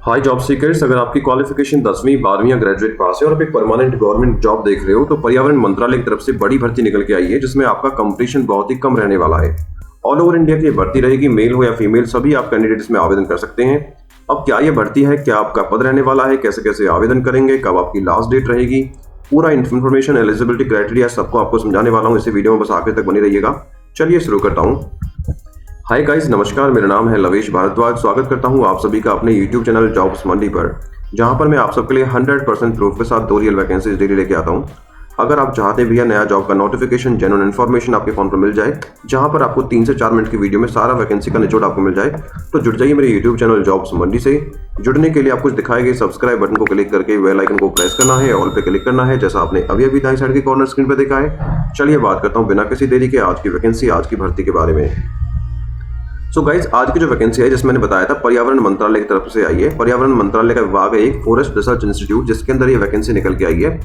हाय job seekers, अगर आपकी qualification 10वीं 12वीं या ग्रेजुएट पास है और आप एक परमानेंट गवर्नमेंट जॉब देख रहे हो तो पर्यावरण मंत्रालय की तरफ से बड़ी भर्ती निकल के आई है जिसमें आपका कंपटीशन बहुत ही कम रहने वाला है। ऑल ओवर इंडिया की भर्ती रहेगी, मेल हो या फीमेल सभी आप कैंडिडेट इसमें आवेदन कर सकते हैं। अब क्या ये भर्ती है, क्या आपका पद रहने वाला है, कैसे कैसे आवेदन करेंगे, कब आपकी लास्ट डेट रहेगी, पूरा इन्फॉर्मेशन एलिजिबिलिटी क्राइटेरिया सबको आपको समझाने वाला हूँ इसी वीडियो में, बस आखिर तक बनी रहिएगा। चलिए शुरू करता हूँ। हाय गाइस, नमस्कार, मेरा नाम है लवेश भारद्वाज। स्वागत करता हूं आप सभी का अपने YouTube चैनल जॉब्स मंडी पर, जहां पर मैं आप सबके लिए 100% प्रूफ के साथ 2 रियल वैकेंसीज डेली लेके आता हूं। अगर आप चाहते भैया नया जॉब का नोटिफिकेशन, जेन्युइन इन्फॉर्मेशन आपके फोन पर मिल जाए, जहां पर आपको 3 से 4 मिनट की वीडियो में सारा वैकेंसी का निचोड़ आपको मिल जाए, तो जुड़ जाइए मेरे YouTube चैनल जॉब्स मंडी से। जुड़ने के लिए आपको दिखाए गए सब्सक्राइब बटन को क्लिक करके बेल आइकन को प्रेस करना है, ऑल पे क्लिक करना है, जैसा आपने अभी दाईं साइड की कॉर्नर स्क्रीन पर देखा है। चलिए बात करता हूँ बिना किसी देरी के आज की वैकेंसी, आज की भर्ती के बारे में। सो गाइज, आज की जो वैकेंसी है जिसमें मैंने बताया था पर्यावरण मंत्रालय की तरफ से आई है। पर्यावरण मंत्रालय का विभाग है एक फॉरेस्ट रिसर्च इंस्टीट्यूट, जिसके अंदर ये वैकेंसी निकल के आई है।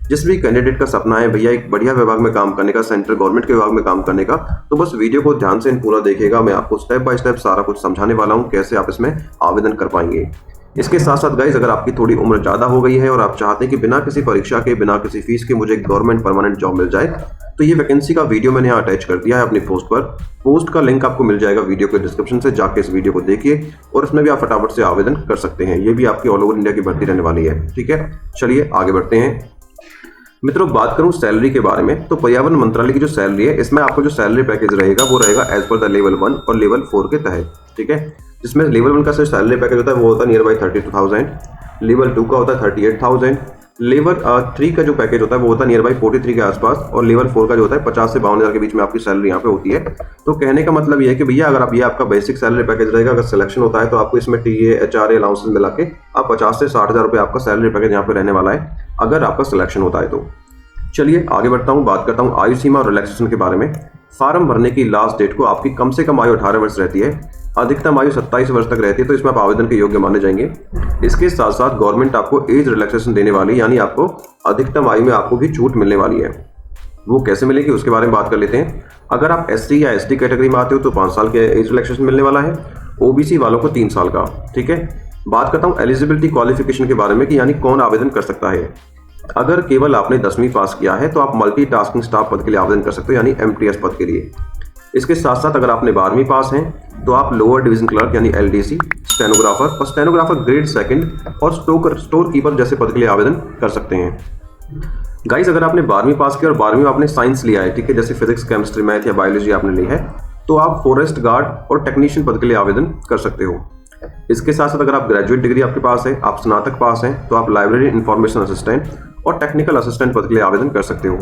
जिस भी कैंडिडेट का सपना है भैया एक बढ़िया विभाग में काम करने का, सेंट्रल गवर्नमेंट के विभाग में काम करने का, तो बस वीडियो को ध्यान से पूरा देखिएगा। मैं आपको स्टेप बाय स्टेप सारा कुछ समझाने वाला हूँ कैसे आप इसमें आवेदन कर पाएंगे। इसके साथ साथ गाइज, अगर आपकी थोड़ी उम्र ज़्यादा हो गई है और आप चाहते हैं कि बिना किसी परीक्षा के, बिना किसी फीस के मुझे एक गवर्नमेंट परमानेंट जॉब मिल जाए, तो ये वैकेंसी का वीडियो मैंने यहाँ अटैच कर दिया है अपनी पोस्ट पर। पोस्ट का लिंक आपको मिल जाएगा वीडियो के डिस्क्रिप्शन से, जाके इस वीडियो को देखिए और इसमें भी आप फटाफट से आवेदन कर सकते हैं। ये भी आपकी ऑल ओवर इंडिया की भर्ती रहने वाली है। ठीक है, चलिए आगे बढ़ते हैं। मित्रों, बात करूं सैलरी के बारे में, तो पर्यावरण मंत्रालय की जो सैलरी है, इसमें आपको जो सैलरी पैकेज रहेगा वो रहेगा एज पर द लेवल 1 और लेवल 4 के तहत। ठीक है, जिसमें लेवल 1 का सैलरी पैकेज होता है वो होता है नियर बाई 32,000, लेवल 2 का होता है 38,000, लेवल 3 का जो पैकेज होता है वो होता है नियर बाई 43 के आसपास, और लेवल 4 का जो होता है 50 से 52,000 के बीच में आपकी सैलरी यहाँ पे होती है। तो कहने का मतलब ये है कि भैया अगर आप ये आपका बेसिक सैलरी पैकेज रहेगा, अगर सिलेक्शन होता है तो आपको इसमें टीए एचआरए अलाउंसेस मिला के आप 50 से 60,000 रुपये आपका सैलरी पैकेज यहाँ पे रहने वाला है, अगर आपका सिलेक्शन होता है तो। चलिए आगे बढ़ता हूँ, बात करता हूँ आयु सीमा और रिलैक्सेशन के बारे में। फार्म भरने की लास्ट डेट को आपकी कम से कम आयु 18 वर्ष रहती है, अधिकतम आयु 27 वर्ष तक रहती है, तो इसमें आप आवेदन के योग्य माने जाएंगे। इसके साथ साथ गवर्नमेंट आपको एज रिलैक्सेशन देने वाली है, यानी आपको अधिकतम आयु में आपको भी छूट मिलने वाली है। वो कैसे मिलेगी उसके बारे में बात कर लेते हैं। अगर आप SC या ST कैटेगरी में आते हो तो 5 साल के एज रिलैक्सेशन मिलने वाला है, OBC वालों को 3 साल का। ठीक है, बात करता हूँ एलिजिबिलिटी क्वालिफिकेशन के बारे में कि यानी कौन आवेदन कर सकता है। अगर केवल आपने 10वीं पास किया है तो आप मल्टीटास्किंग स्टाफ पद के लिए आवेदन कर सकते हो, यानी MTS पद के लिए। इसके साथ साथ अगर आपने 12वीं पास हैं तो आप लोअर डिवीजन क्लर्क यानी LDC, स्टेनोग्राफर और स्टेनोग्राफर ग्रेड 2 और स्टोर कीपर जैसे पद के लिए आवेदन कर सकते हैं। गाइस, अगर आपने 12वीं पास किया और 12वीं में आपने साइंस लिया है, ठीक है, जैसे फिजिक्स, केमिस्ट्री, मैथ या बायोलॉजी आपने ली है, तो आप फॉरेस्ट गार्ड और टेक्नीशियन पद के लिए आवेदन कर सकते हो। इसके साथ साथ अगर आप ग्रेजुएट डिग्री आपके पास है, आप स्नातक पास हैं, तो आप लाइब्रेरी इंफॉर्मेशन असिस्टेंट और टेक्निकल असिस्टेंट पद के लिए आवेदन कर सकते हो।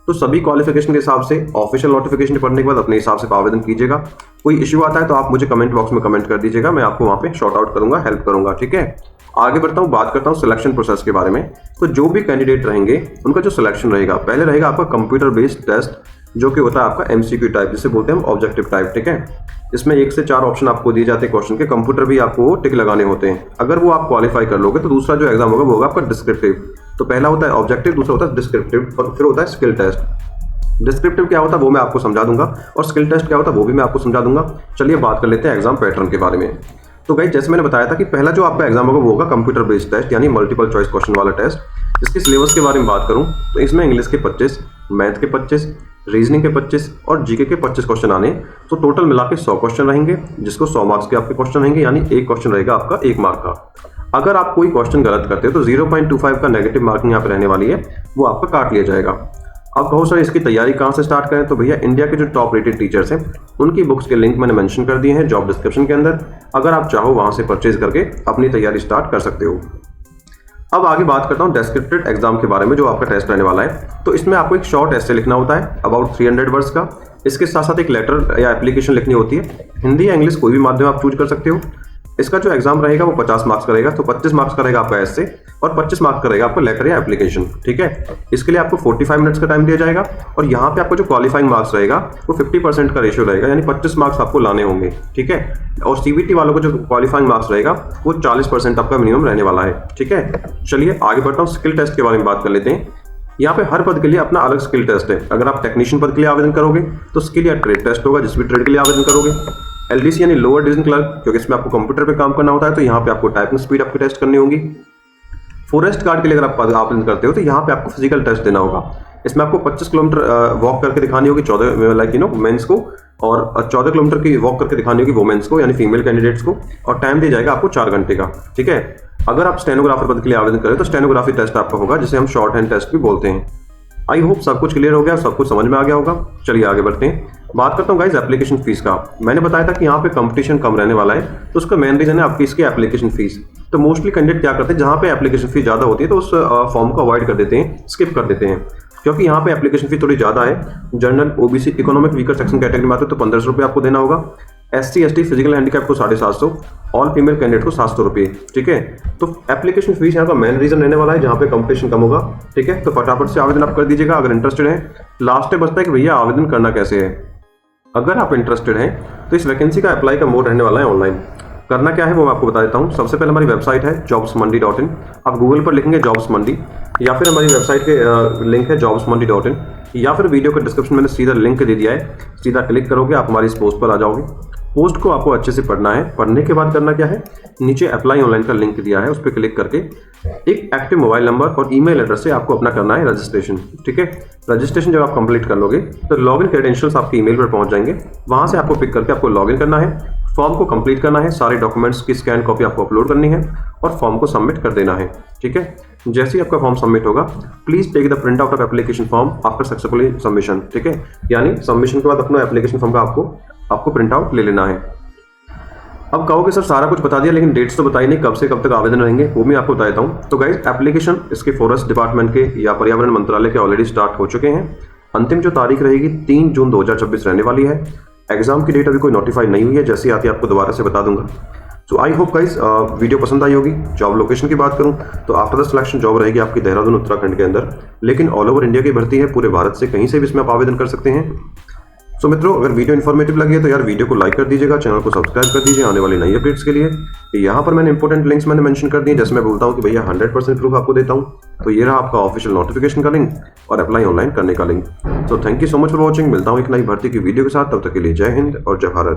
तो सभी क्वालिफिकेशन के हिसाब से ऑफिशियल नोटिफिकेशन पढ़ने के बाद अपने हिसाब से आवेदन कीजिएगा। कोई इश्यू आता है तो आप मुझे कमेंट बॉक्स में कमेंट कर दीजिएगा, मैं आपको वहाँ पे शॉर्ट आउट करूंगा, हेल्प करूंगा। ठीक है, आगे बढ़ता हूँ, बात करता हूँ सिलेक्शन प्रोसेस के बारे में। तो जो भी कैंडिडेट रहेंगे उनका जो सिलेक्शन रहेगा, पहले रहेगा आपका कंप्यूटर बेस्ड टेस्ट, जो कि होता है आपका MCQ टाइप, जिसे बोलते हैं हम ऑब्जेक्टिव टाइप। ठीक है, इसमें 1 से 4 ऑप्शन आपको दिए जाते हैं क्वेश्चन के, कंप्यूटर भी आपको टिक लगाने होते हैं। अगर वो आप क्वालिफाई कर लोगे तो दूसरा जो एग्जाम होगा वो होगा आपका डिस्क्रिप्टिव। तो पहला होता है ऑब्जेक्टिव, दूसरा होता है डिस्क्रिप्टिव और फिर होता है स्किल टेस्ट। डिस्क्रिप्टिव क्या होता है वो मैं आपको समझा दूंगा और स्किल टेस्ट क्या होता है वो भी मैं आपको समझा दूंगा। चलिए बात कर लेते हैं एग्जाम पैटर्न के बारे में। तो गाइस, जैसे मैंने बताया था कि पहला जो आपका एग्जाम होगा वो होगा कंप्यूटर बेस्ड टेस्ट, यानी मल्टीपल चॉइस क्वेश्चन वाला टेस्ट। इसके सिलेबस के बारे में बात करूं तो इसमें इंग्लिश के 25, मैथ के 25, रीजनिंग के 25 और जीके के 25 क्वेश्चन आने, तो टोटल मिला के 100 क्वेश्चन रहेंगे, जिसको 100 मार्क्स के आपके क्वेश्चन रहेंगे, यानी एक क्वेश्चन रहेगा आपका 1 मार्क का। अगर आप कोई क्वेश्चन गलत करते हो तो 0.25 का नेगेटिव मार्किंग यहाँ पे रहने वाली है, वो आपका काट लिया जाएगा। अब कहो सर इसकी तैयारी कहाँ से स्टार्ट करें, तो भैया इंडिया के जो टॉप रेटेड टीचर्स हैं उनकी बुक्स के लिंक मैंने मेंशन कर दिए हैं जॉब डिस्क्रिप्शन के अंदर। अगर आप चाहो वहाँ से परचेज करके अपनी तैयारी स्टार्ट कर सकते हो। अब आगे बात करता हूँ डेस्क्रिप्टिव एग्जाम के बारे में, जो आपका टेस्ट रहने वाला है। तो इसमें आपको एक शॉर्ट एस्से लिखना होता है अबाउट 300 वर्ड्स का। इसके साथ साथ एक लेटर या एप्लीकेशन लिखनी होती है, हिंदी या इंग्लिश कोई भी माध्यम आप चूज कर सकते हो। इसका जो एग्जाम रहेगा वो 50 मार्क्स का रहेगा, तो 25 मार्क्स का रहेगा आपका एस्से और 25 मार्क्स का रहेगा आपका लेटर या एप्लीकेशन। ठीक है, इसके लिए आपको 45 मिनट्स का टाइम दिया जाएगा और यहाँ पे आपको जो क्वालिफाइंग मार्क्स रहेगा वो 50% का रेशियो रहेगा, यानी 25 मार्क्स आपको लाने होंगे। ठीक है, और CBT वालों को जो क्वालिफाइंग मार्क्स रहेगा वो 40% आपका मिनिमम रहने वाला है। ठीक है, चलिए आगे बढ़ता हूँ, स्किल टेस्ट के बारे में बात कर लेते हैं। यहाँ पे हर पद के लिए अपना अलग स्किल टेस्ट है। अगर आप टेक्नीशियन पद के लिए आवेदन करोगे तो स्किल या ट्रेड टेस्ट होगा, जिस भी ट्रेड के लिए आवेदन करोगे। LDC यानी लोअर डिवीजन क्लर्क, क्योंकि इसमें आपको कंप्यूटर पे काम करना होता है तो यहाँ पे आपको टाइपिंग स्पीड आपकी टेस्ट करनी होगी। फॉरेस्ट गार्ड के लिए अगर आप आवेदन करते हो तो यहाँ पे आपको फिजिकल टेस्ट देना होगा। इसमें आपको 25 किलोमीटर वॉक करके दिखानी होगी 14 मेंस को, और 14 किलोमीटर की वॉक करके दिखानी होगी वुमेन्स को यानी फीमेल कैंडिडेट्स को, और टाइम दिया जाएगा आपको 4 घंटे का। ठीक है। अगर आप स्टेनोग्राफर पद के लिए आवेदन करें तो स्टेनोग्राफी टेस्ट आपका होगा, जिसे हम शॉर्ट हैंड टेस्ट भी बोलते हैं। आई होप सब कुछ क्लियर हो गया, सब कुछ समझ में आ गया होगा। चलिए आगे बढ़ते हैं। बात करता हूँ गाइस एप्लीकेशन फीस का। मैंने बताया था कि यहाँ पे कंपटीशन कम रहने वाला है, तो उसका मेन रीजन है आपकी इसकी एप्लीकेशन फीस। तो मोस्टली कैंडिडेट क्या करते हैं, जहाँ पे एप्लीकेशन फीस ज़्यादा होती है तो उस फॉर्म को अवॉइड कर देते हैं, स्किप कर देते हैं, क्योंकि यहाँ पे एप्लीकेशन फीस थोड़ी ज़्यादा है। General, OBC, economic weaker section category में आते तो 1500 रुपये आपको देना होगा। SC ST फिजिकल हैंडीकैप को 750, ऑल फीमेल कैंडिडेट को 700 रुपये। ठीक है। तो एप्लीकेशन फीस यहाँ का मेन रीजन रहने वाला है, जहाँ पे कंपटीशन कम होगा। ठीक है। तो फटाफट से आवेदन आप कर दीजिएगा अगर इंटरेस्टेड है। लास्ट में बचता है कि भैया आवेदन करना कैसे है। अगर आप इंटरेस्टेड हैं तो इस वैकेंसी का अप्लाई का मोड रहने वाला है ऑनलाइन। करना क्या है वो मैं आपको बता देता हूँ। सबसे पहले हमारी वेबसाइट है jobsmandi.in। आप गूगल पर लिखेंगे जॉब्स मंडी, या फिर हमारी वेबसाइट के लिंक है jobsmandi.in, या फिर वीडियो के डिस्क्रिप्शन में मैंने सीधा लिंक दे दिया है, सीधा क्लिक करोगे आप हमारी इस पोस्ट पर आ जाओगे। पोस्ट को आपको अच्छे से पढ़ना है। पढ़ने के बाद करना क्या है, नीचे अप्लाई ऑनलाइन का लिंक दिया है, उस पर क्लिक करके एक एक्टिव मोबाइल नंबर और ईमेल एड्रेस से आपको अपना करना है रजिस्ट्रेशन। ठीक है। रजिस्ट्रेशन जब आप कंप्लीट कर लोगे तो लॉगिन क्रेडेंशियल्स आपके ईमेल पर पहुंच जाएंगे। वहां से आपको पिक करके आपको लॉगिन करना है, फॉर्म को कंप्लीट करना है, सारे डॉक्यूमेंट्स की स्कैन कॉपी आपको अपलोड करनी है और फॉर्म को सबमिट कर देना है। ठीक है। जैसे ही आपका फॉर्म सबमिट होगा, please take the print out of application form after successfully submission. ठीक है। यानी सबमिशन के बाद अपना एप्लीकेशन फॉर्म का आपको प्रिंट आउट ले लेना है। अब कहोगे सर सारा कुछ बता दिया लेकिन डेट्स तो बताई नहीं, कब से कब तक आवेदन रहेंगे, वो मैं आपको बता देता हूँ। तो गाइस एप्लीकेशन इसके फॉरेस्ट डिपार्टमेंट के या पर्यावरण मंत्रालय के ऑलरेडी स्टार्ट हो चुके हैं। अंतिम जो तारीख रहेगी 3 जून 2026 रहने वाली है। एग्जाम की डेट अभी कोई नोटिफाई नहीं हुई है, जैसे आती है आपको दोबारा से बता दूंगा। सो आई होप गाइस वीडियो पसंद आई होगी। जॉब लोकेशन की बात करूं तो आफ्टर द सिलेक्शन जॉब रहेगी आपकी देहरादून उत्तराखंड के अंदर, लेकिन ऑल ओवर इंडिया की भर्ती है, पूरे भारत से कहीं से भी इसमें आप आवेदन कर सकते हैं। सो मित्रों, अगर वीडियो इन्फॉर्मेटिव लगी है तो यार वीडियो को लाइक कर दीजिएगा, चैनल को सब्सक्राइब कर दीजिए आने वाली नई अपडेट्स के लिए। यहाँ पर मैंने इंपॉर्टेंट लिंक्स मैंने मेंशन कर दिए, जैसे मैं बोलता हूँ कि भैया 100% प्रूफ आपको देता हूँ। तो ये रहा आपका ऑफिशियल नोटिफिकेशन का लिंक और अप्लाई ऑनलाइन करने का link. So thank you so much for watching. मिलता हूँ एक नई भर्ती की वीडियो के साथ, तब तक के लिए जय हिंद और जय भारत।